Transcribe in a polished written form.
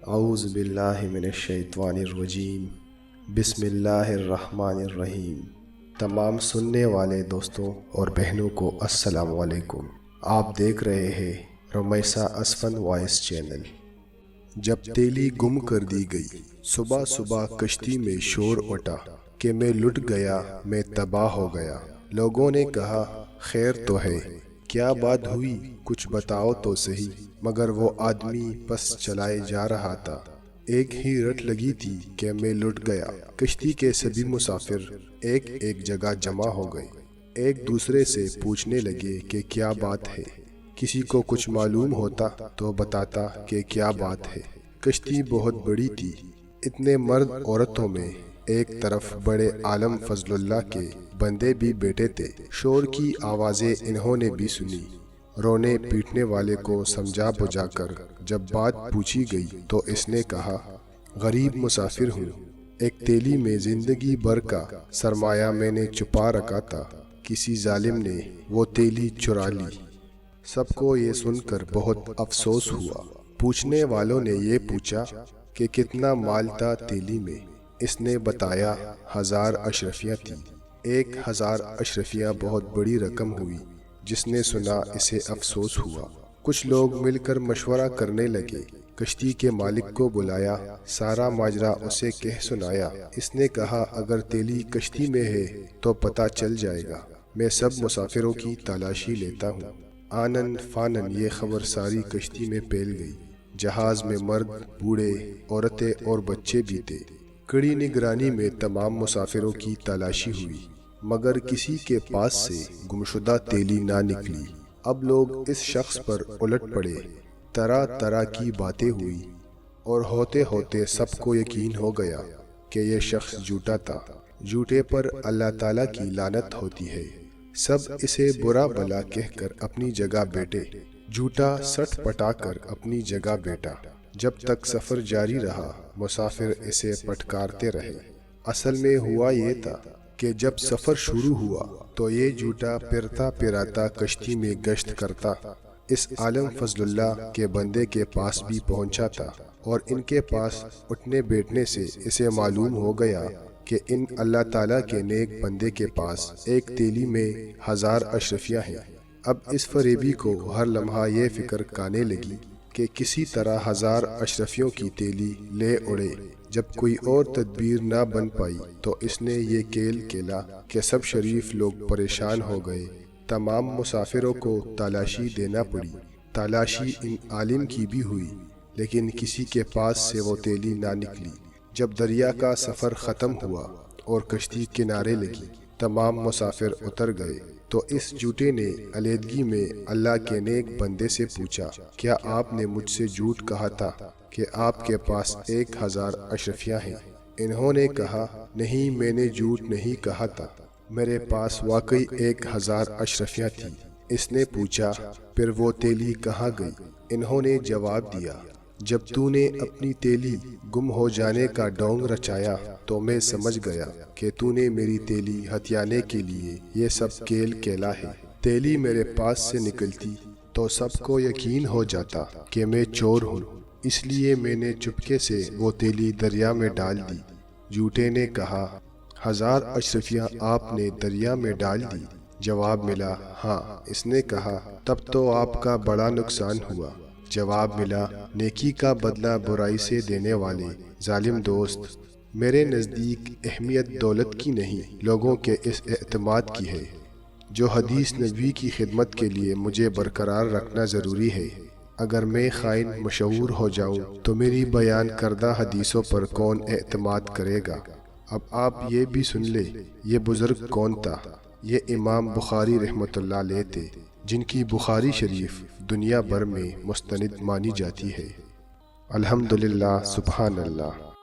اعوذ باللہ من الشیطان الرجیم، بسم اللہ الرحمن الرحیم۔ تمام سننے والے دوستوں اور بہنوں کو السلام علیکم۔ آپ دیکھ رہے ہیں رمیسا اسفن وائس چینل۔ جب تیلی گم کر دی گئی، صبح صبح کشتی میں شور اٹھا کہ میں لٹ گیا، میں تباہ ہو گیا۔ لوگوں نے کہا خیر تو ہے، کیا بات ہوئی کچھ بتاؤ تو صحیح۔ مگر وہ آدمی بس چلائے جا رہا تھا، ایک ہی رٹ لگی تھی کہ میں لٹ گیا۔ کشتی کے سبھی مسافر ایک جگہ جمع ہو گئے، ایک دوسرے سے پوچھنے لگے کہ کیا بات ہے۔ کسی کو کچھ معلوم ہوتا تو بتاتا کہ کیا بات ہے۔ کشتی بہت بڑی تھی، اتنے مرد عورتوں میں ایک طرف بڑے عالم فضل اللہ کے بندے بھی بیٹھے تھے۔ شور کی آوازیں انہوں نے بھی سنی۔ رونے پیٹنے والے کو سمجھا بجھا کر جب بات پوچھی گئی تو اس نے کہا غریب مسافر ہوں، ایک تیلی میں زندگی بھر کا سرمایہ میں نے چھپا رکھا تھا، کسی ظالم نے وہ تیلی چرا لی۔ سب کو یہ سن کر بہت افسوس ہوا۔ پوچھنے والوں نے یہ پوچھا کہ کتنا مال تھا تیلی میں۔ اس نے بتایا 1000 اشرفیاں تھی۔ 1000 اشرفیاں بہت بڑی رقم ہوئی۔ جس نے سنا اسے افسوس ہوا۔ کچھ لوگ مل کر مشورہ کرنے لگے، کشتی کے مالک کو بلایا، سارا ماجرا اسے کہہ سنایا۔ اس نے کہا اگر تیلی کشتی میں ہے تو پتہ چل جائے گا، میں سب مسافروں کی تلاشی لیتا ہوں۔ آنن فانن یہ خبر ساری کشتی میں پھیل گئی۔ جہاز میں مرد، بوڑھے، عورتیں اور بچے بھی تھے۔ کڑی نگرانی میں تمام مسافروں کی تلاشی ہوئی، مگر کسی کے پاس سے گمشدہ تیلی نہ نکلی۔ اب لوگ اس شخص پر الٹ پڑے، طرح طرح کی باتیں ہوئی، اور ہوتے ہوتے سب کو یقین ہو گیا کہ یہ شخص جھوٹا تھا۔ جھوٹے پر اللہ تعالیٰ کی لعنت ہوتی ہے۔ سب اسے برا بھلا کہہ کر اپنی جگہ بیٹھے۔ جھوٹا سٹ پٹا کر اپنی جگہ بیٹھا۔ جب تک سفر جاری رہا مسافر اسے پٹکارتے رہے۔ اصل میں ہوا یہ تھا کہ جب سفر شروع ہوا تو یہ جھوٹا پھرتا پھراتا کشتی میں گشت کرتا، اس عالم فضل اللہ کے بندے کے پاس بھی پہنچا تھا، اور ان کے پاس اٹھنے بیٹھنے سے اسے معلوم ہو گیا کہ ان اللہ تعالیٰ کے نیک بندے کے پاس ایک تیلی میں 1000 اشرفیاں ہیں۔ اب اس فریبی کو ہر لمحہ یہ فکر کھانے لگی کہ کسی طرح 1000 اشرفیوں کی تیلی لے اڑے۔ جب کوئی اور تدبیر نہ بن پائی تو اس نے یہ کھیل کھیلا کہ سب شریف لوگ پریشان ہو گئے۔ تمام مسافروں کو تلاشی دینا پڑی۔ تلاشی ان عالم کی بھی ہوئی، لیکن کسی کے پاس سے وہ تیلی نہ نکلی۔ جب دریا کا سفر ختم ہوا اور کشتی کنارے لگی، تمام مسافر اتر گئے تو اس جھوٹے نے علیحدگی میں اللہ کے نیک بندے سے پوچھا کیا آپ نے مجھ سے جھوٹ کہا تھا کہ آپ کے پاس 1000 اشرفیاں ہیں؟ انہوں نے کہا نہیں، میں نے جھوٹ نہیں کہا تھا، میرے پاس واقعی 1000 اشرفیاں تھی۔ اس نے پوچھا پھر وہ تیلی کہاں گئی؟ انہوں نے جواب دیا جب تو نے اپنی تیلی گم ہو جانے کا ڈھونگ رچایا تو میں سمجھ گیا کہ تو نے میری تیلی ہتھیانے کے لیے یہ سب کھیل کھیلا ہے۔ تیلی میرے پاس سے نکلتی تو سب کو یقین ہو جاتا کہ میں چور ہوں، اس لیے میں نے چپکے سے وہ تیلی دریا میں ڈال دی۔ جھوٹے نے کہا 1000 اشرفیاں آپ نے دریا میں ڈال دی؟ جواب ملا ہاں۔ اس نے کہا تب تو آپ کا بڑا نقصان ہوا۔ جواب ملا نیکی کا بدلہ برائی سے دینے والے ظالم دوست، میرے نزدیک اہمیت دولت کی نہیں، لوگوں کے اس اعتماد کی ہے جو حدیث نبوی کی خدمت کے لیے مجھے برقرار رکھنا ضروری ہے۔ اگر میں خائن مشہور ہو جاؤں تو میری بیان کردہ حدیثوں پر کون اعتماد کرے گا؟ اب آپ یہ بھی سن لے یہ بزرگ کون تھا۔ یہ امام بخاری رحمۃ اللہ علیہ تھے، جن کی بخاری شریف دنیا بھر میں مستند مانی جاتی ہے۔ الحمدللہ، سبحان اللہ۔